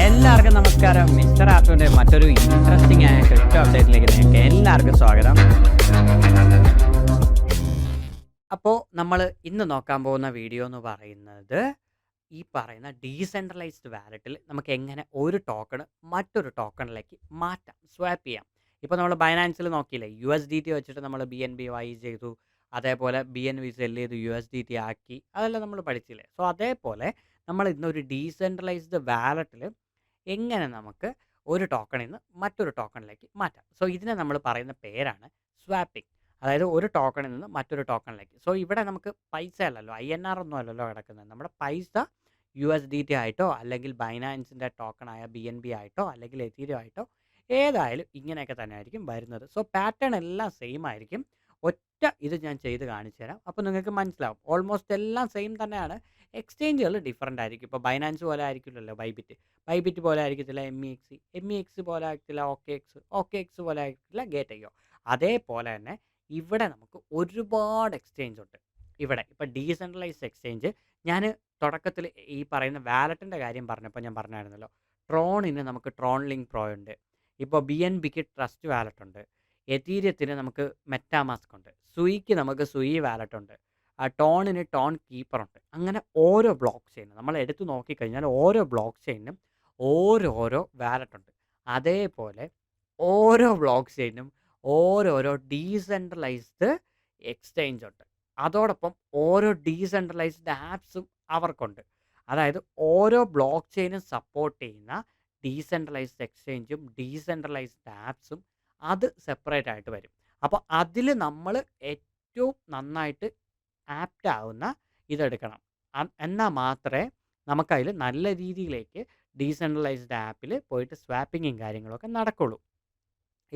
എല്ലാവർക്കും നമസ്കാരം. മിസ്റ്റർ ആർട്ടുവിന്റെ മറ്റൊരു ഇൻട്രസ്റ്റിംഗ് ആയ ക്രിപ്റ്റോ അപ്ഡേറ്റിലേക്ക് നിങ്ങൾക്ക് എല്ലാവർക്കും സ്വാഗതം. അപ്പോൾ നമ്മൾ ഇന്ന് നോക്കാൻ പോകുന്ന വീഡിയോ എന്ന് പറയുന്നത് ഈ പറയുന്ന ഡീസെൻട്രലൈസ്ഡ് വാലറ്റിൽ നമുക്ക് എങ്ങനെ ഒരു ടോക്കൺ മറ്റൊരു ടോക്കണിലേക്ക് മാറ്റാം, സ്വാപ്പ് ചെയ്യാം. ഇപ്പോൾ നമ്മൾ ബൈനാൻസിൽ നോക്കിയില്ലേ, USDT വെച്ചിട്ട് നമ്മൾ BNB ബൈ ചെയ്തു, അതേപോലെ BNB സെല് ചെയ്ത് USDT ആക്കി, അതെല്ലാം നമ്മൾ പഠിച്ചില്ലേ. സോ അതേപോലെ നമ്മൾ ഇന്നൊരു ഡീസെൻട്രലൈസ്ഡ് വാലറ്റിൽ എങ്ങനെ നമുക്ക് ഒരു ടോക്കണിൽ നിന്ന് മറ്റൊരു ടോക്കണിലേക്ക് മാറ്റാം. സോ ഇതിനെ നമ്മൾ പറയുന്ന പേരാണ് സ്വാപ്പിംഗ്. അതായത് ഒരു ടോക്കണിൽ നിന്ന് മറ്റൊരു ടോക്കണിലേക്ക്. സോ ഇവിടെ നമുക്ക് പൈസ അല്ലല്ലോ, INR ഒന്നും അല്ലല്ലോ കിടക്കുന്നത്. നമ്മുടെ പൈസ USDT ആയിട്ടോ അല്ലെങ്കിൽ ബൈനാൻസിൻ്റെ ടോക്കണായ BNB ആയിട്ടോ അല്ലെങ്കിൽ എതീരിയം ആയിട്ടോ ഏതായാലും ഇങ്ങനെയൊക്കെ തന്നെ ആയിരിക്കും വരുന്നത്. സോ പാറ്റേൺ എല്ലാം സെയിം ആയിരിക്കും. ഒറ്റ ഇത് ഞാൻ ചെയ്ത് കാണിച്ചു തരാം, അപ്പോൾ നിങ്ങൾക്ക് മനസ്സിലാവും. ഓൾമോസ്റ്റ് എല്ലാം സെയിം തന്നെയാണ്. എക്സ്ചേഞ്ചുകൾ ഡിഫറൻ്റ് ആയിരിക്കും. ഇപ്പോൾ ബൈനാൻസ് പോലെ ആയിരിക്കില്ലല്ലോ ബൈബിറ്റ് പോലെ ആയിരിക്കത്തില്ല MEX പോലെ ആയിരിക്കില്ല OKX പോലെ ആയിരിക്കില്ല ഗേറ്റ്. അതേപോലെ തന്നെ ഇവിടെ നമുക്ക് ഒരുപാട് എക്സ്ചേഞ്ച് ഉണ്ട്. ഇവിടെ ഇപ്പോൾ ഡീസെൻട്രലൈസ്ഡ് എക്സ്ചേഞ്ച് ഞാൻ തുടക്കത്തിൽ ഈ പറയുന്ന വാലറ്റിൻ്റെ കാര്യം പറഞ്ഞപ്പോൾ ഞാൻ പറഞ്ഞായിരുന്നല്ലോ. ട്രോണിന് നമുക്ക് ട്രോൺ ലിങ്ക് പ്രോ ഉണ്ട്. ഇപ്പോൾ BNBക്ക് ട്രസ്റ്റ് വാലറ്റ് ഉണ്ട്. എതീരിയത്തിന് നമുക്ക് മെറ്റാമാസ്ക് ഉണ്ട്. സുയിക്ക് നമുക്ക് സുയി വാലറ്റ് ഉണ്ട്. ടോണിന് ടോൺ കീപ്പർ ഉണ്ട്. അങ്ങനെ ഓരോ ബ്ലോക്ക് ചെയിനും നമ്മൾ എടുത്തു നോക്കിക്കഴിഞ്ഞാൽ ഓരോ ബ്ലോക്ക് ചെയിനും ഓരോരോ വാലറ്റ് ഉണ്ട്. അതേപോലെ ഓരോ ബ്ലോക്ക് ചെയിനും ഓരോരോ ഡീസെൻട്രലൈസ്ഡ് എക്സ്ചേഞ്ച് ഉണ്ട്. അതോടൊപ്പം ഓരോ ഡീസെൻട്രലൈസ്ഡ് ആപ്സും അവർക്കുണ്ട്. അതായത് ഓരോ ബ്ലോക്ക് ചെയിനും സപ്പോർട്ട് ചെയ്യുന്ന ഡീസെൻട്രലൈസ്ഡ് എക്സ്ചേഞ്ചും ഡീസെൻട്രലൈസ്ഡ് ആപ്സും അത് സെപ്പറേറ്റ് ആയിട്ട് വരും. അപ്പോൾ അതിൽ നമ്മൾ ഏറ്റവും നന്നായിട്ട് ആപ്റ്റ് ആവുന്ന ഇതെടുക്കണം. എന്നാൽ മാത്രമേ നമുക്കതിൽ നല്ല രീതിയിലേക്ക് ഡീസെൻട്രലൈസ്ഡ് ആപ്പിൽ പോയിട്ട് സ്വാപ്പിങ്ങും കാര്യങ്ങളൊക്കെ നടക്കുള്ളൂ.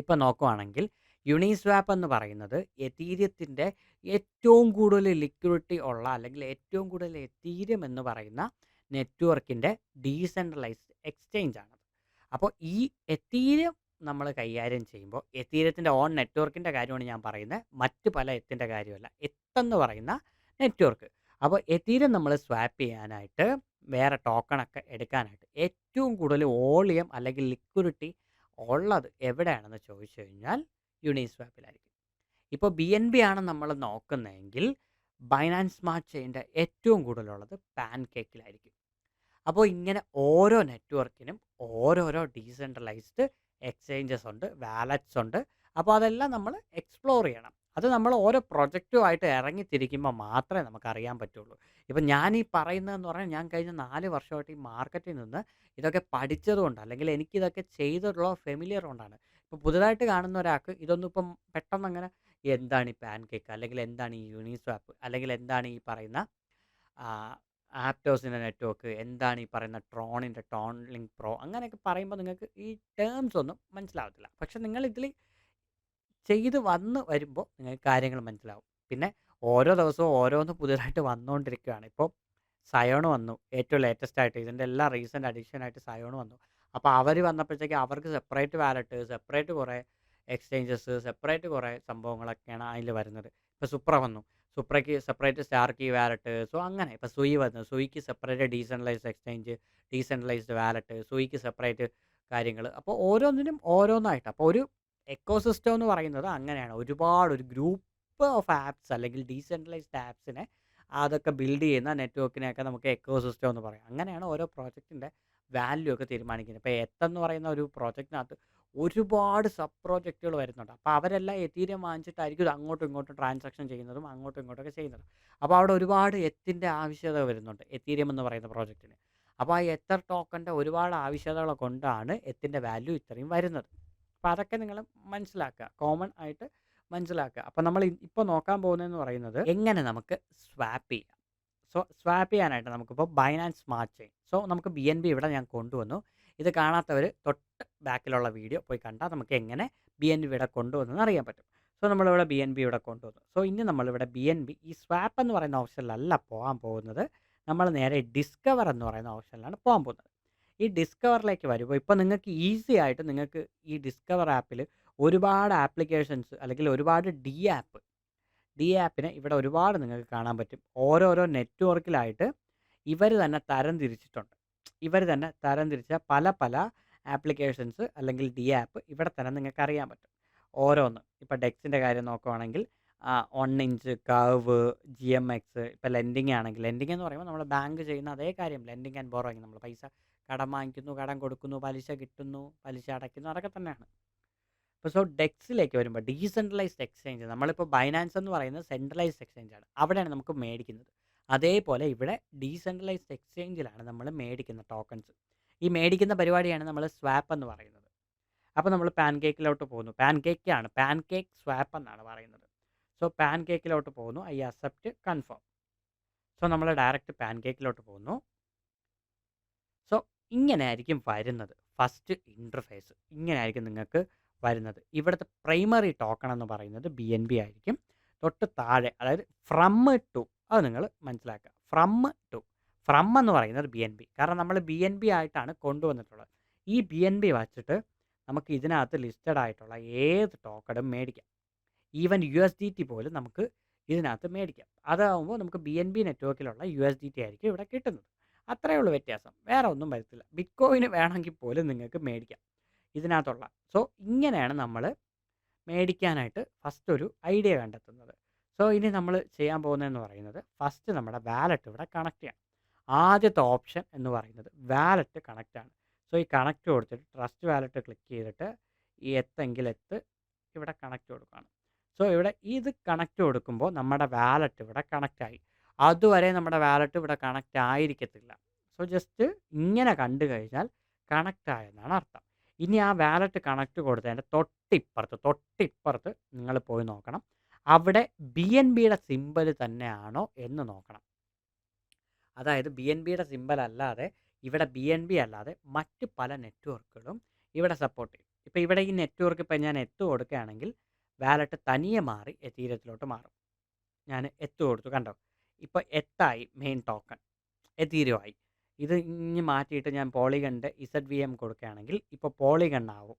ഇപ്പോൾ നോക്കുവാണെങ്കിൽ യുണിസ്വാപ്പ് എന്ന് പറയുന്നത് എതീരിയത്തിൻ്റെ ഏറ്റവും കൂടുതൽ ലിക്വിഡിറ്റി ഉള്ള അല്ലെങ്കിൽ ഏറ്റവും കൂടുതൽ എതീരിയം എന്ന് പറയുന്ന നെറ്റ്വർക്കിൻ്റെ ഡീസെൻട്രലൈസ്ഡ് എക്സ്ചേഞ്ച് ആണ്. അപ്പോൾ ഈ എതീരിയം നമ്മൾ കൈകാര്യം ചെയ്യുമ്പോൾ എതീരിയത്തിൻ്റെ ഓൺ നെറ്റ്വർക്കിൻ്റെ കാര്യമാണ് ഞാൻ പറയുന്നത്, മറ്റ് പല എത്തിൻ്റെ കാര്യമല്ല. എത്തെന്ന് പറയുന്ന നെറ്റ്വർക്ക്. അപ്പോൾ എതീരിയം നമ്മൾ സ്വാപ്പ് ചെയ്യാനായിട്ട് വേറെ ടോക്കണൊക്കെ എടുക്കാനായിട്ട് ഏറ്റവും കൂടുതൽ വോളിയം അല്ലെങ്കിൽ ലിക്വിഡിറ്റി ഉള്ളത് എവിടെയാണെന്ന് ചോദിച്ചു കഴിഞ്ഞാൽ യുണിസ്വാപ്പിലായിരിക്കും. ഇപ്പോൾ BNB ആണ് നമ്മൾ നോക്കുന്നതെങ്കിൽ ബൈനാൻസ് സ്മാർട്ട് ചെയിൻ്റെ ഏറ്റവും കൂടുതലുള്ളത് പാൻകേക്കിലായിരിക്കും. അപ്പോൾ ഇങ്ങനെ ഓരോ നെറ്റ്വർക്കിനും ഓരോരോ ഡീസെൻട്രലൈസ്ഡ് എക്സ്ചേഞ്ചസ് ഉണ്ട്, വാലറ്റ്സ് ഉണ്ട്. അപ്പോൾ അതെല്ലാം നമ്മൾ എക്സ്പ്ലോർ ചെയ്യണം. അത് നമ്മൾ ഓരോ പ്രൊജക്റ്റുമായിട്ട് ഇറങ്ങിത്തിരിക്കുമ്പോൾ മാത്രമേ നമുക്കറിയാൻ പറ്റുള്ളൂ. ഇപ്പം ഞാൻ ഈ പറയുന്നതെന്ന് പറഞ്ഞാൽ ഞാൻ കഴിഞ്ഞ 4 വർഷമായിട്ട് ഈ മാർക്കറ്റിൽ നിന്ന് ഇതൊക്കെ പഠിച്ചതുകൊണ്ട് അല്ലെങ്കിൽ എനിക്കിതൊക്കെ ചെയ്തിട്ടുള്ള ഫെമിലിയർ കൊണ്ടാണ്. ഇപ്പോൾ പുതുതായിട്ട് കാണുന്ന ഒരാൾക്ക് ഇതൊന്നും ഇപ്പം പെട്ടെന്ന് അങ്ങനെ എന്താണ് ഈ പാൻകേക്ക് അല്ലെങ്കിൽ എന്താണ് ഈ യുണിസ്വാപ്പ് അല്ലെങ്കിൽ എന്താണ് ഈ പറയുന്ന ആപ്റ്റോസിൻ്റെ നെറ്റ്വർക്ക്, എന്താണ് ഈ പറയുന്ന ട്രോണിൻ്റെ ടോൺ ലിങ്ക് പ്രോ, അങ്ങനെയൊക്കെ പറയുമ്പോൾ നിങ്ങൾക്ക് ഈ ടേംസ് ഒന്നും മനസ്സിലാവത്തില്ല. പക്ഷെ നിങ്ങൾ ഇതിൽ ചെയ്ത് വന്ന് വരുമ്പോൾ നിങ്ങൾക്ക് കാര്യങ്ങൾ മനസ്സിലാവും. പിന്നെ ഓരോ ദിവസവും ഓരോന്ന് പുതിയതായിട്ട് വന്നുകൊണ്ടിരിക്കുകയാണ്. ഇപ്പോൾ സയോൺ വന്നു, ഏറ്റവും ലേറ്റസ്റ്റ് ആയിട്ട്. ഇതിൻ്റെ എല്ലാ റീസെൻ്റ് അഡീഷനായിട്ട് സയോൺ വന്നു. അപ്പോൾ അവർ വന്നപ്പോഴത്തേക്ക് അവർക്ക് സെപ്പറേറ്റ് വാലറ്റ്, സെപ്പറേറ്റ് കുറേ എക്സ്ചേഞ്ചസ്, സെപ്പറേറ്റ് കുറേ സംഭവങ്ങളൊക്കെയാണ് അതിൽ വരുന്നത്. ഇപ്പോൾ സുപ്ര വന്നു, സുപ്രയ്ക്ക് separate star key wallet. So അങ്ങനെ ഇപ്പോൾ സുയി വന്നു, സുയിക്ക് separate decentralised exchange, decentralised wallet, സുയിക്ക് സെപ്പറേറ്റ് കാര്യങ്ങൾ. അപ്പോൾ ഓരോന്നിനും ഓരോന്നായിട്ട്. അപ്പോൾ ഒരു എക്കോസിസ്റ്റം എന്ന് പറയുന്നത് അങ്ങനെയാണ്. ഒരു ഗ്രൂപ്പ് ഓഫ് ആപ്സ് അല്ലെങ്കിൽ ഡീസെൻട്രലൈസ്ഡ് ആപ്സിനെ അതൊക്കെ ബിൽഡ് ചെയ്യുന്ന നെറ്റ്വർക്കിനെയൊക്കെ നമുക്ക് എക്കോസിസ്റ്റം എന്ന് പറയാം. അങ്ങനെയാണ് ഓരോ പ്രോജക്റ്റിൻ്റെ വാല്യൂ ഒക്കെ തീരുമാനിക്കുന്നത്. ഇപ്പോൾ എത്തെന്ന് പറയുന്ന ഒരു പ്രോജക്റ്റിനകത്ത് ഒരുപാട് സബ് പ്രോജക്റ്റുകൾ വരുന്നുണ്ട്. അപ്പോൾ അവരെല്ലാം എതീരിയം വാങ്ങിച്ചിട്ടായിരിക്കും ഇത് അങ്ങോട്ടും ഇങ്ങോട്ടും ട്രാൻസാക്ഷൻ ചെയ്യുന്നതും അങ്ങോട്ടും ഇങ്ങോട്ടൊക്കെ ചെയ്യുന്നതും. അപ്പോൾ അവിടെ ഒരുപാട് എത്തിൻ്റെ ആവശ്യകത വരുന്നുണ്ട് എതീരിയം എന്ന് പറയുന്ന പ്രോജക്റ്റിന്. അപ്പോൾ ആ എത്തർ ടോക്കൻ്റെ ഒരുപാട് ആവശ്യകതകൾ കൊണ്ടാണ് എത്തിൻ്റെ വാല്യൂ ഇത്രയും വരുന്നത്. അപ്പോൾ അതൊക്കെ നിങ്ങൾ മനസ്സിലാക്കുക, കോമൺ ആയിട്ട് മനസ്സിലാക്കുക. അപ്പോൾ നമ്മൾ ഇപ്പോൾ നോക്കാൻ പോകുന്നതെന്ന് പറയുന്നത് എങ്ങനെ നമുക്ക് സ്വാപ്പ് ചെയ്യാം. സോ സ്വാപ്പ് ചെയ്യാനായിട്ട് നമുക്കിപ്പോൾ ബൈനാൻസ് സ്മാർട്ട് ചെയിൻ. സോ നമുക്ക് BNB ഇവിടെ ഞാൻ കൊണ്ടുവന്നു. ഇത് കാണാത്തവർ തൊട്ട് ബാക്കിലുള്ള വീഡിയോ പോയി കണ്ടാൽ നമുക്ക് എങ്ങനെ BNB ഇവിടെ കൊണ്ടുവന്നെന്ന് അറിയാൻ പറ്റും. സോ നമ്മളിവിടെ BNB ഇവിടെ കൊണ്ടുവന്നു. സോ ഇനി നമ്മളിവിടെ BNB ഈ സ്വാപ്പ് എന്ന് പറയുന്ന ഓപ്ഷനിലല്ല പോകാൻ പോകുന്നത്. നമ്മൾ നേരെ ഡിസ്കവർ എന്ന് പറയുന്ന ഓപ്ഷനിലാണ് പോകാൻ പോകുന്നത്. ഈ ഡിസ്കവറിലേക്ക് വരുമ്പോൾ ഇപ്പോൾ നിങ്ങൾക്ക് ഈസി ആയിട്ട് നിങ്ങൾക്ക് ഈ ഡിസ്കവർ ആപ്പിൽ ഒരുപാട് ആപ്ലിക്കേഷൻസ് അല്ലെങ്കിൽ ഒരുപാട് ഡി ആപ്പിനെ ഇവിടെ ഒരുപാട് നിങ്ങൾക്ക് കാണാൻ പറ്റും. ഓരോരോ നെറ്റ്വർക്കിലായിട്ട് ഇവർ തന്നെ തരം തിരിച്ചിട്ടുണ്ട്. ഇവർ തന്നെ തരംതിരിച്ച പല പല ആപ്ലിക്കേഷൻസ് അല്ലെങ്കിൽ ഡി ആപ്പ് ഇവിടെ തന്നെ നിങ്ങൾക്ക് അറിയാൻ പറ്റും. ഓരോന്ന് ഇപ്പോൾ ഡെക്സിൻ്റെ കാര്യം നോക്കുവാണെങ്കിൽ 1 ഇഞ്ച്, കർവ്, GMX, ഇപ്പോൾ ലെൻഡിങ് ആണെങ്കിൽ ലെൻഡിങ് എന്ന് പറയുമ്പോൾ നമ്മൾ ബാങ്ക് ചെയ്യുന്ന അതേ കാര്യം ലെൻഡിങ് ആൻഡ് ബോറോയിങ്. നമ്മൾ പൈസ കടം വാങ്ങിക്കുന്നു, കടം കൊടുക്കുന്നു, പലിശ കിട്ടുന്നു, പലിശ അടയ്ക്കുന്നു, അതൊക്കെ തന്നെയാണ്. ഇപ്പോൾ സോ ഡെക്സിലേക്ക് വരുമ്പോൾ ഡീസെൻട്രലൈസ്ഡ് എക്സ്ചേഞ്ച്, നമ്മളിപ്പോൾ ബൈനാൻസ് എന്ന് പറയുന്നത് സെൻട്രലൈസ്ഡ് എക്സ്ചേഞ്ച് ആണ്, അവിടെയാണ് നമുക്ക് മേടിക്കുന്നത്. അതേപോലെ ഇവിടെ ഡീസെൻട്രലൈസ്ഡ് എക്സ്ചേഞ്ചിലാണ് നമ്മൾ മേടിക്കുന്ന ടോക്കൺസ്. ഈ മേടിക്കുന്ന പരിപാടിയാണ് നമ്മൾ സ്വാപ്പ് എന്ന് പറയുന്നത്. അപ്പോൾ നമ്മൾ പാൻകേക്കിലോട്ട് പോകുന്നു. പാൻകേക്ക് സ്വാപ്പ് എന്നാണ് പറയുന്നത്. സോ പാൻകേക്കിലോട്ട് പോകുന്നു, ഐ അക്സെപ്റ്റ് കൺഫേം. സോ നമ്മൾ ഡയറക്റ്റ് പാൻകേക്കിലോട്ട് പോകുന്നു. സോ ഇങ്ങനെ ആയിരിക്കും വരുന്നത്. ഫസ്റ്റ് ഇൻ്റർഫേസ് ഇങ്ങനെ ആയിരിക്കും നിങ്ങൾക്ക് വരുന്നത്. ഇവിടുത്തെ പ്രൈമറി ടോക്കൺ എന്ന് പറയുന്നത് BNB ആയിരിക്കും. തൊട്ട് താഴെ, അതായത് ഫ്രം ടു, അത് നിങ്ങൾ മനസ്സിലാക്കുക. ഫ്രം എന്ന് പറയുന്നത് BNB. കാരണം നമ്മൾ BNB ആയിട്ടാണ് കൊണ്ടുവന്നിട്ടുള്ളത്. ഈ BNB വച്ചിട്ട് നമുക്ക് ഇതിനകത്ത് ലിസ്റ്റഡ് ആയിട്ടുള്ള ഏത് ടോക്കണും മേടിക്കാം. ഈവൻ USDT പോലും നമുക്ക് ഇതിനകത്ത് മേടിക്കാം. അതാകുമ്പോൾ നമുക്ക് BNB നെറ്റ്വർക്കിലുള്ള USDT ആയിരിക്കും ഇവിടെ കിട്ടുന്നത്. അത്രയേ ഉള്ളൂ വ്യത്യാസം, വേറെ ഒന്നും വരത്തില്ല. ബിറ്റ്കോയിന് വേണമെങ്കിൽ പോലും നിങ്ങൾക്ക് മേടിക്കാം ഇതിനകത്തുള്ള. സോ ഇങ്ങനെയാണ് നമ്മൾ മേടിക്കാനായിട്ട് ഫസ്റ്റ് ഒരു ഐഡിയ കണ്ടെത്തുന്നത്. സോ ഇനി നമ്മൾ ചെയ്യാൻ പോകുന്നതെന്ന് പറയുന്നത് ഫസ്റ്റ് നമ്മുടെ വാലറ്റ് ഇവിടെ കണക്ട് ചെയ്യാം. ആദ്യത്തെ ഓപ്ഷൻ എന്ന് പറയുന്നത് വാലറ്റ് കണക്റ്റ് ആണ്. സോ ഈ കണക്റ്റ് കൊടുത്തിട്ട് ട്രസ്റ്റ് വാലറ്റ് ക്ലിക്ക് ചെയ്തിട്ട് ഈ എത്തെങ്കിൽ ഇവിടെ കണക്റ്റ് കൊടുക്കുകയാണ്. സോ ഇവിടെ ഇത് കണക്റ്റ് കൊടുക്കുമ്പോൾ നമ്മുടെ വാലറ്റ് ഇവിടെ കണക്റ്റ് ആയി. അതുവരെ നമ്മുടെ വാലറ്റ് ഇവിടെ കണക്റ്റ് ആയിരിക്കത്തില്ല. സോ ജസ്റ്റ് ഇങ്ങനെ കണ്ടു കഴിഞ്ഞാൽ കണക്റ്റ് ആയെന്നാണ് അർത്ഥം. ഇനി ആ വാലറ്റ് കണക്റ്റ് കൊടുത്തതിൻ്റെ തൊട്ടിപ്പുറത്ത് നിങ്ങൾ പോയി നോക്കണം. അവിടെ BNBയുടെ സിമ്പൽ തന്നെയാണോ എന്ന് നോക്കണം. അതായത് BNBയുടെ സിമ്പൽ അല്ലാതെ ഇവിടെ BNB അല്ലാതെ മറ്റ് പല നെറ്റ്വർക്കുകളും ഇവിടെ സപ്പോർട്ട് ചെയ്യും. ഇപ്പോൾ ഇവിടെ ഈ നെറ്റ്വർക്ക് ഇപ്പോൾ ഞാൻ എത്ത് കൊടുക്കുകയാണെങ്കിൽ വാലറ്റ് തനിയെ മാറി എത്തീരിയത്തിലോട്ട് മാറും. ഞാൻ എത്ത് കൊടുത്തു, കണ്ടോ? ഇപ്പോൾ എത്തായി മെയിൻ ടോക്കൺ, എത്തീരിയമായി. ഇത് ഇനി മാറ്റിയിട്ട് ഞാൻ പോളിഗണിൻ്റെ ZVM കൊടുക്കുകയാണെങ്കിൽ ഇപ്പോൾ പോളിഗൺ ആവും.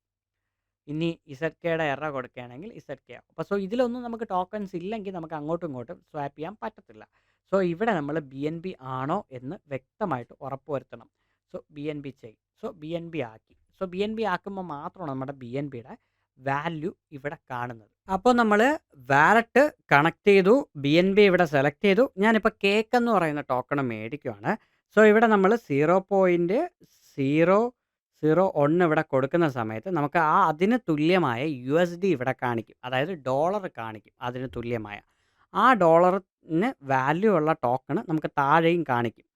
ഇനി ZKയുടെ എറ കൊടുക്കുകയാണെങ്കിൽ ZK ആവും. അപ്പോൾ സോ ഇതിലൊന്നും നമുക്ക് ടോക്കൺസ് ഇല്ലെങ്കിൽ നമുക്ക് അങ്ങോട്ടും ഇങ്ങോട്ടും സ്വാപ്പ് ചെയ്യാൻ പറ്റത്തില്ല. സോ ഇവിടെ നമ്മൾ BNB ആണോ എന്ന് വ്യക്തമായിട്ട് ഉറപ്പുവരുത്തണം. സോ BNB ചെയ്യും. സോ BNB ആക്കി. സോ BNB ആക്കുമ്പോൾ മാത്രമാണ് നമ്മുടെ BNBയുടെ വാല്യൂ ഇവിടെ കാണുന്നത്. അപ്പോൾ നമ്മൾ വാലറ്റ് കണക്ട് ചെയ്തു, BNB ഇവിടെ സെലക്ട് ചെയ്തു. ഞാനിപ്പോൾ കേക്ക് എന്ന് പറയുന്ന ടോക്കൺ മേടിക്കുകയാണ്. സോ ഇവിടെ നമ്മൾ 0.001 ഇവിടെ കൊടുക്കുന്ന സമയത്ത് നമുക്ക് അതിന് തുല്യമായ USD ഇവിടെ കാണിക്കും, അതായത് ഡോളർ കാണിക്കും. അതിന് തുല്യമായ ആ ഡോളറിന് വാല്യൂ ഉള്ള ടോക്കൺ നമുക്ക് താഴെയും കാണിക്കും.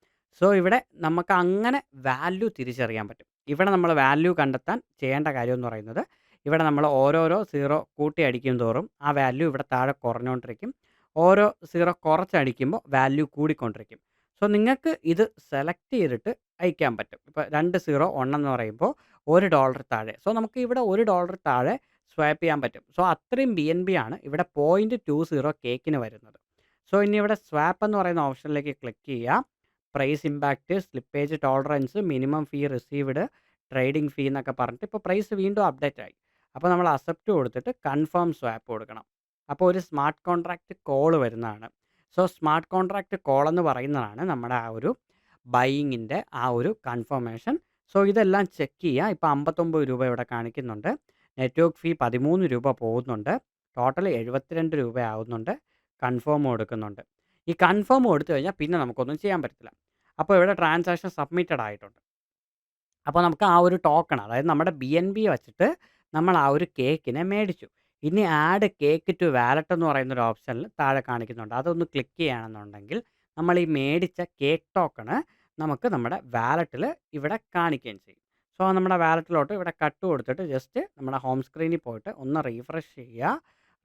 സോ ഇവിടെ നമുക്ക് അങ്ങനെ വാല്യൂ തിരിച്ചറിയാൻ പറ്റും. ഇവിടെ നമ്മൾ വാല്യൂ കണ്ടെത്താൻ ചെയ്യേണ്ട കാര്യം എന്ന് പറയുന്നത് ഇവിടെ നമ്മൾ ഓരോരോ 0 കൂട്ടി അടിക്കും തോറും ആ വാല്യൂ ഇവിടെ താഴെ കുറഞ്ഞുകൊണ്ടിരിക്കും. ഓരോ 0 കുറച്ചടിക്കുമ്പോൾ വാല്യൂ കൂടിക്കൊണ്ടിരിക്കും. സോ നിങ്ങൾക്ക് ഇത് സെലക്ട് ചെയ്തിട്ട് അയക്കാൻ പറ്റും. ഇപ്പോൾ 2 0 1 എന്ന് പറയുമ്പോൾ $1 താഴെ. സോ നമുക്ക് ഇവിടെ $1 താഴെ സ്വാപ്പ് ചെയ്യാൻ പറ്റും. സോ അത്രയും BNB ആണ് ഇവിടെ 0.20 കേക്കിന് വരുന്നത്. സോ ഇനി ഇവിടെ സ്വാപ്പ് എന്ന് പറയുന്ന ഓപ്ഷനിലേക്ക് ക്ലിക്ക് ചെയ്യുക. Price impact, slippage tolerance, minimum fee received, trading fee എന്നൊക്കെ പറഞ്ഞിട്ട് ഇപ്പോൾ പ്രൈസ് വീണ്ടും അപ്ഡേറ്റ് ആയി. അപ്പോൾ നമ്മൾ അക്സെപ്റ്റ് കൊടുത്തിട്ട് കൺഫേം സ്വാപ്പ് കൊടുക്കണം. അപ്പോൾ ഒരു സ്മാർട്ട് കോൺട്രാക്റ്റ് കോൾ വരുന്നതാണ്. സോ സ്മാർട്ട് കോൺട്രാക്റ്റ് കോൾ എന്ന് പറയുന്നതാണ് നമ്മുടെ ആ ഒരു ബൈയിങ്ങിൻ്റെ ആ ഒരു കൺഫർമേഷൻ. സോ ഇതെല്ലാം ചെക്ക് ചെയ്യുക. ഇപ്പോൾ 59 രൂപ ഇവിടെ കാണിക്കുന്നുണ്ട്. നെറ്റ്വർക്ക് ഫീ 13 രൂപ പോകുന്നുണ്ട്. ടോട്ടൽ 72 രൂപ ആവുന്നുണ്ട്. കൺഫേം കൊടുക്കുന്നുണ്ട്. ഈ കൺഫേം കൊടുത്തു കഴിഞ്ഞാൽ പിന്നെ നമുക്കൊന്നും ചെയ്യാൻ പറ്റത്തില്ല. അപ്പോൾ ഇവിടെ ട്രാൻസാക്ഷൻ സബ്മിറ്റഡ് ആയിട്ടുണ്ട്. അപ്പോൾ നമുക്ക് ആ ഒരു ടോക്കൺ, അതായത് നമ്മുടെ BNB വച്ചിട്ട് നമ്മൾ ആ ഒരു കേക്കിനെ മേടിച്ചു. ഇനി ആഡ് കേക്ക് ടു വാലറ്റ് എന്ന് പറയുന്നൊരു ഓപ്ഷനിൽ താഴെ കാണിക്കുന്നുണ്ട്. അതൊന്ന് ക്ലിക്ക് ചെയ്യുകയാണെന്നുണ്ടെങ്കിൽ നമ്മൾ ഈ മേടിച്ച കേക്ക് ടോക്കണ് നമുക്ക് നമ്മുടെ വാലറ്റിൽ ഇവിടെ കാണിക്കുകയും ചെയ്യും. സോ നമ്മുടെ വാലറ്റിലോട്ട് ഇവിടെ കട്ട് കൊടുത്തിട്ട് ജസ്റ്റ് നമ്മുടെ ഹോം സ്ക്രീനിൽ പോയിട്ട് ഒന്ന് റീഫ്രഷ് ചെയ്യുക.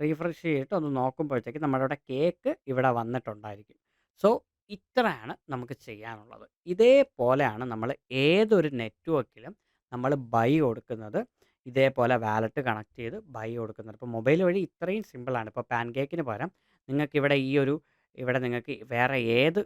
റീഫ്രഷ് ചെയ്തിട്ട് ഒന്ന് നോക്കുമ്പോഴത്തേക്ക് നമ്മുടെ ഇവിടെ കേക്ക് ഇവിടെ വന്നിട്ടുണ്ടായിരിക്കും. സോ ഇത്രയാണ് നമുക്ക് ചെയ്യാനുള്ളത്. ഇതേപോലെയാണ് നമ്മൾ ഏതൊരു നെറ്റ്വർക്കിലും നമ്മൾ ബൈ കൊടുക്കുന്നത്. ഇതേപോലെ വാലറ്റ് കണക്ട് ചെയ്ത് ബൈ കൊടുക്കുന്നത്. ഇപ്പോൾ മൊബൈൽ വഴി ഇത്രയും സിമ്പിളാണ്. ഇപ്പോൾ പാൻകേക്കിന് പകരം നിങ്ങൾക്കിവിടെ ഇവിടെ നിങ്ങൾക്ക് വേറെ ഏത്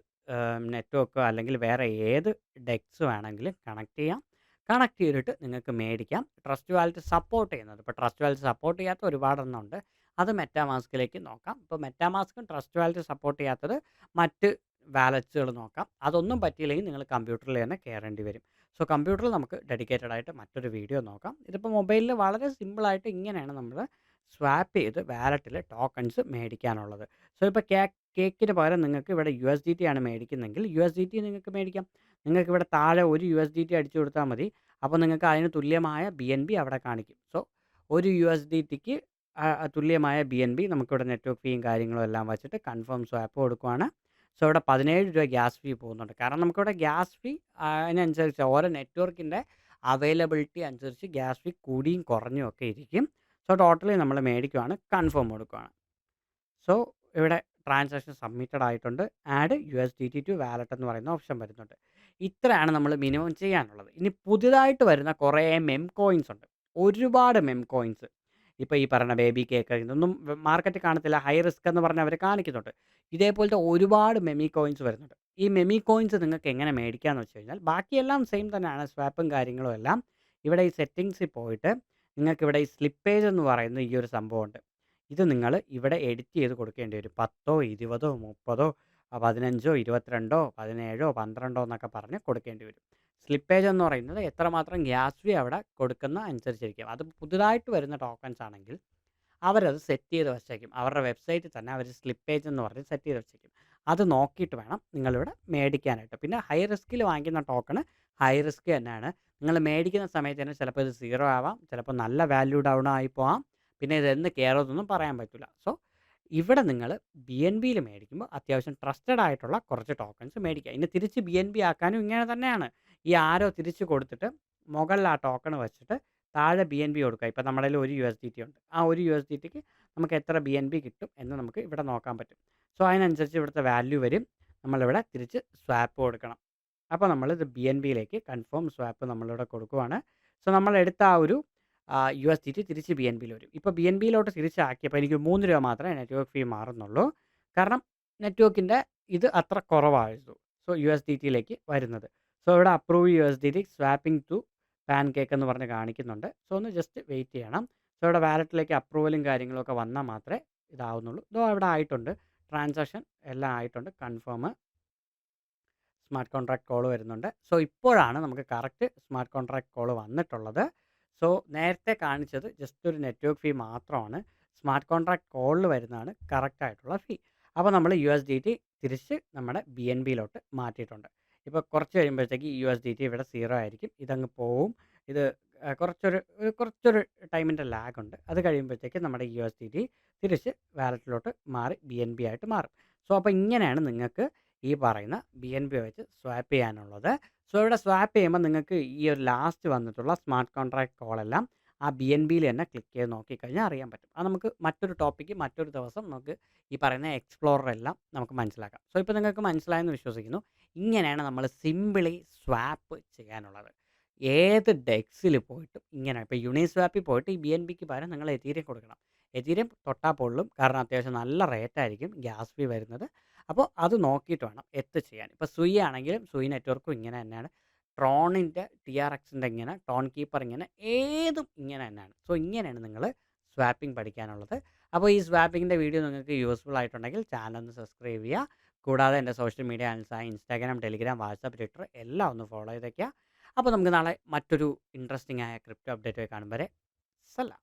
നെറ്റ്വർക്കോ അല്ലെങ്കിൽ വേറെ ഏത് ഡെക്സ് വേണമെങ്കിലും കണക്ട് ചെയ്യാം. കണക്ട് ചെയ്തിട്ട് നിങ്ങൾക്ക് മേടിക്കാം. ട്രസ്റ്റ് വാലറ്റ് സപ്പോർട്ട് ചെയ്യുന്നത്, ഇപ്പോൾ ട്രസ്റ്റ് വാലറ്റ് സപ്പോർട്ട് ചെയ്യാത്ത ഒരുപാടെണ്ണമുണ്ട്. അത് മെറ്റാമാസ്കിലേക്ക് നോക്കാം. ഇപ്പോൾ മെറ്റാമാസ്കും ട്രസ്റ്റ് വാലറ്റ് സപ്പോർട്ട് ചെയ്യാത്തത് മറ്റ് വാലറ്റ്സുകൾ നോക്കാം. അതൊന്നും പറ്റിയില്ലെങ്കിൽ നിങ്ങൾ കമ്പ്യൂട്ടറിൽ തന്നെ കയറേണ്ടി വരും. സോ കമ്പ്യൂട്ടറിൽ നമുക്ക് ഡെഡിക്കേറ്റഡ് ആയിട്ട് മറ്റൊരു വീഡിയോ നോക്കാം. ഇതിപ്പോൾ മൊബൈലിൽ വളരെ സിമ്പിളായിട്ട് ഇങ്ങനെയാണ് നമ്മൾ സ്വാപ്പ് ചെയ്ത് വാലറ്റിൽ ടോക്കൺസ് മേടിക്കാനുള്ളത്. സോ ഇപ്പോൾ കേക്കിന് പകരം നിങ്ങൾക്ക് ഇവിടെ USDT ആണ് മേടിക്കുന്നെങ്കിൽ USDT നിങ്ങൾക്ക് മേടിക്കാം. നിങ്ങൾക്ക് ഇവിടെ താഴെ ഒരു USDT അടിച്ചു കൊടുത്താൽ മതി. അപ്പോൾ നിങ്ങൾക്ക് അതിന് തുല്യമായ BNB അവിടെ കാണിക്കും. സോ ഒരു USDTക്ക് തുല്യമായ BNB നമുക്കിവിടെ നെറ്റ്വർക്ക് ഫീയും കാര്യങ്ങളും എല്ലാം വെച്ചിട്ട് കൺഫേം സ്വാപ്പ് കൊടുക്കുവാണ്. സോ ഇവിടെ 17 രൂപ ഗ്യാസ് ഫീ പോകുന്നുണ്ട്. കാരണം നമുക്കിവിടെ ഗ്യാസ് ഫീ അതിനനുസരിച്ച് ഓരോ നെറ്റ്വർക്കിൻ്റെ അവൈലബിലിറ്റി അനുസരിച്ച് ഗ്യാസ് ഫീ കൂടിയും കുറഞ്ഞും ഒക്കെ ഇരിക്കും. സോ ടോട്ടലി നമ്മൾ മേടിക്കുവാണ്, കൺഫേം കൊടുക്കുവാണ്. സോ ഇവിടെ ട്രാൻസാക്ഷൻ സബ്മിറ്റഡ് ആയിട്ടുണ്ട്. ആഡ് USDT ടു വാലറ്റ് എന്ന് പറയുന്ന ഓപ്ഷൻ വരുന്നുണ്ട്. ഇത്രയാണ് നമ്മൾ മിനിമം ചെയ്യാനുള്ളത്. ഇനി പുതിയതായിട്ട് വരുന്ന കുറേ മെം കോയിൻസ് ഉണ്ട്. ഒരുപാട് മെം കോയിൻസ്. ഇപ്പോൾ ഈ പറയുന്ന ബേബി കേക്ക് ഇതൊന്നും മാർക്കറ്റിൽ കാണത്തില്ല. ഹൈ റിസ്ക് എന്ന് പറഞ്ഞ് അവർ കാണിക്കുന്നുണ്ട്. ഇതേപോലത്തെ ഒരുപാട് മെമി കോയിൻസ് വരുന്നുണ്ട്. ഈ മെമി കോയിൻസ് നിങ്ങൾക്ക് എങ്ങനെ മേടിക്കാമെന്ന് വെച്ച് കഴിഞ്ഞാൽ ബാക്കിയെല്ലാം സെയിം തന്നെയാണ്, സ്വാപ്പും കാര്യങ്ങളും എല്ലാം. ഇവിടെ ഈ സെറ്റിങ്സിൽ പോയിട്ട് നിങ്ങൾക്കിവിടെ ഈ സ്ലിപ്പേജ് എന്ന് പറയുന്ന ഈ ഒരു സംഭവമുണ്ട്. ഇത് നിങ്ങൾ ഇവിടെ എഡിറ്റ് ചെയ്ത് കൊടുക്കേണ്ടി വരും. 10, 20, 30, 15, 22, 17, 12 എന്നൊക്കെ പറഞ്ഞ് കൊടുക്കേണ്ടി വരും. സ്ലിപ്പേജ് എന്ന് പറയുന്നത് എത്രമാത്രം ഗ്യാസ് ഫീ അവിടെ കൊടുക്കുന്ന അനുസരിച്ചിരിക്കും. അത് പുതുതായിട്ട് വരുന്ന ടോക്കൺസ് ആണെങ്കിൽ അവരത് സെറ്റ് ചെയ്ത് വെച്ചേക്കും. അവരുടെ വെബ്സൈറ്റിൽ തന്നെ അവർ സ്ലിപ്പേജ് എന്ന് പറഞ്ഞ് സെറ്റ് ചെയ്ത് വെച്ചേക്കും. അത് നോക്കിയിട്ട് വേണം നിങ്ങളിവിടെ മേടിക്കാനായിട്ട്. പിന്നെ ഹൈ റിസ്കിൽ വാങ്ങിക്കുന്ന ടോക്കണ് ഹൈ റിസ്ക് തന്നെയാണ്. നിങ്ങൾ മേടിക്കുന്ന സമയത്ത് തന്നെ ചിലപ്പോൾ ഇത് 0 ആവാം, ചിലപ്പോൾ നല്ല വാല്യൂ ഡൗൺ ആയി പോവാം. പിന്നെ ഇതെന്ന് കയറുമെന്നൊന്നും പറയാൻ പറ്റില്ല. സോ ഇവിടെ നിങ്ങൾ BNBയിൽ മേടിക്കുമ്പോൾ അത്യാവശ്യം ട്രസ്റ്റഡ് ആയിട്ടുള്ള കുറച്ച് ടോക്കൺസ് മേടിക്കുക. ഇനി തിരിച്ച് BNB ആക്കാനും ഇങ്ങനെ തന്നെയാണ്. ഈ ആരോ തിരിച്ച് കൊടുത്തിട്ട് മുകളിൽ ആ ടോക്കൺ വെച്ചിട്ട് താഴെ BNB കൊടുക്കുക. ഇപ്പോൾ നമ്മുടെ കയ്യിൽ ഒരു USDT ഉണ്ട്. ആ ഒരു USDTക്ക് നമുക്ക് എത്ര BNB കിട്ടും എന്ന് നമുക്ക് ഇവിടെ നോക്കാൻ പറ്റും. സോ അതിനനുസരിച്ച് ഇവിടുത്തെ വാല്യൂ വരും. നമ്മളിവിടെ തിരിച്ച് സ്വാപ്പ് കൊടുക്കണം. അപ്പോൾ നമ്മളിത് BNBയിലേക്ക് കൺഫേം സ്വാപ്പ് നമ്മളിവിടെ കൊടുക്കുവാണ്. സോ നമ്മളെടുത്ത ആ ഒരു USDT തിരിച്ച് BNBയിൽ വരും. ഇപ്പോൾ BNBയിലോട്ട് തിരിച്ചാക്കിയപ്പോൾ എനിക്ക് 3 രൂപ മാത്രമേ നെറ്റ്വർക്ക് ഫീ മാറുന്നുള്ളൂ. കാരണം നെറ്റ്വർക്കിൻ്റെ ഇത് അത്ര കുറവായിരുന്നു. സോ USDTയിലേക്ക് വരുന്നത്. സോ ഇവിടെ approve USDT swapping to pancake എന്ന് പറഞ്ഞ് കാണിക്കുന്നുണ്ട്. സോ ഒന്ന് ജസ്റ്റ് വെയിറ്റ് ചെയ്യണം. സോ ഇവിടെ വാലറ്റിലേക്ക് അപ്രൂവലും കാര്യങ്ങളൊക്കെ വന്നാൽ മാത്രമേ ഇതാവുന്നുള്ളൂ. ഇതോ ഇവിടെ ആയിട്ടുണ്ട്. ട്രാൻസാക്ഷൻ എല്ലാം ആയിട്ടുണ്ട്. കൺഫേം സ്മാർട്ട് കോൺട്രാക്ട് കോൾ വരുന്നുണ്ട്. സോ ഇപ്പോഴാണ് നമുക്ക് കറക്റ്റ് സ്മാർട്ട് കോൺട്രാക്ട് കോൾ വന്നിട്ടുള്ളത്. സോ നേരത്തെ കാണിച്ചത് ജസ്റ്റ് ഒരു നെറ്റ്വർക്ക് ഫീ മാത്രമാണ്. സ്മാർട്ട് കോൺട്രാക്ട് കോളിൽ വരുന്നതാണ് കറക്റ്റ് ആയിട്ടുള്ള ഫീ. അപ്പോൾ നമ്മൾ USDT തിരിച്ച് നമ്മുടെ BNBയിലോട്ട് മാറ്റിയിട്ടുണ്ട്. ഇപ്പോൾ കുറച്ച് കഴിയുമ്പോഴത്തേക്ക് USDT ഇവിടെ 0 ആയിരിക്കും. ഇതങ്ങ് പോവും. ഇത് കുറച്ചൊരു ടൈമിൻ്റെ ലാഗ് ഉണ്ട്. അത് കഴിയുമ്പോഴത്തേക്ക് നമ്മുടെ USDT തിരിച്ച് വാലറ്റിലോട്ട് മാറി BNB ആയിട്ട് മാറും. സോ അപ്പോൾ ഇങ്ങനെയാണ് നിങ്ങൾക്ക് ഈ പറയുന്ന BNB വെച്ച് സ്വാപ്പ് ചെയ്യാനുള്ളത്. സോ ഇവിടെ സ്വാപ്പ് ചെയ്യുമ്പോൾ നിങ്ങൾക്ക് ഈ ഒരു ലാസ്റ്റ് വന്നിട്ടുള്ള സ്മാർട്ട് കോൺട്രാക്ട് കോളെല്ലാം ആ BNBയിൽ തന്നെ ക്ലിക്ക് ചെയ്ത് നോക്കിക്കഴിഞ്ഞാൽ അറിയാൻ പറ്റും. അത് നമുക്ക് മറ്റൊരു ടോപ്പിക്ക് മറ്റൊരു ദിവസം നമുക്ക് ഈ പറയുന്ന എക്സ്പ്ലോറർ എല്ലാം നമുക്ക് മനസ്സിലാക്കാം. സോ ഇപ്പോൾ നിങ്ങൾക്ക് മനസ്സിലായെന്ന് വിശ്വസിക്കുന്നു. ഇങ്ങനെയാണ് നമ്മൾ സിമ്പിളി സ്വാപ്പ് ചെയ്യാനുള്ളത്. ഏത് ഡെക്സിൽ പോയിട്ടും ഇങ്ങനെ ഇപ്പോൾ യൂണിസ്വാപ്പിൽ പോയിട്ട് ഈ BNBക്ക് പകരം നിങ്ങൾ എതീരിയം കൊടുക്കണം. എതീരിയം തൊട്ടാൽ പൊള്ളും. കാരണം അത്യാവശ്യം നല്ല റേറ്റ് ആയിരിക്കും ഗ്യാസ് ഫീ വരുന്നത്. അപ്പോൾ അത് നോക്കിയിട്ട് വേണം ചെയ്യാൻ. ഇപ്പോൾ സുയി ആണെങ്കിലും സുയി നെറ്റ്വർക്കും ഇങ്ങനെ തന്നെയാണ്. ട്രോണിൻ്റെ TRXൻ്റെ ഇങ്ങനെ, ടോൺ കീപ്പർ ഇങ്ങനെ, ഏതും ഇങ്ങനെ തന്നെയാണ്. സോ ഇങ്ങനെയാണ് നിങ്ങൾ സ്വാപ്പിംഗ് പഠിക്കാനുള്ളത്. അപ്പോൾ ഈ സ്വാപ്പിങ്ങിൻ്റെ വീഡിയോ നിങ്ങൾക്ക് യൂസ്ഫുൾ ആയിട്ടുണ്ടെങ്കിൽ ചാനൽ ഒന്ന് സബ്സ്ക്രൈബ് ചെയ്യുക. കൂടാതെ എൻ്റെ സോഷ്യൽ മീഡിയ ഹാൻഡിൽസായ ഇൻസ്റ്റാഗ്രാം, ടെലിഗ്രാം, വാട്സാപ്പ്, ട്വിറ്റർ എല്ലാം ഒന്ന് ഫോളോ ചെയ്തേക്കുക. അപ്പോൾ നമുക്ക് നാളെ മറ്റൊരു ഇൻട്രസ്റ്റിംഗ് ആയ ക്രിപ്റ്റോ അപ്ഡേറ്റ് കാണും വരെ സലാം.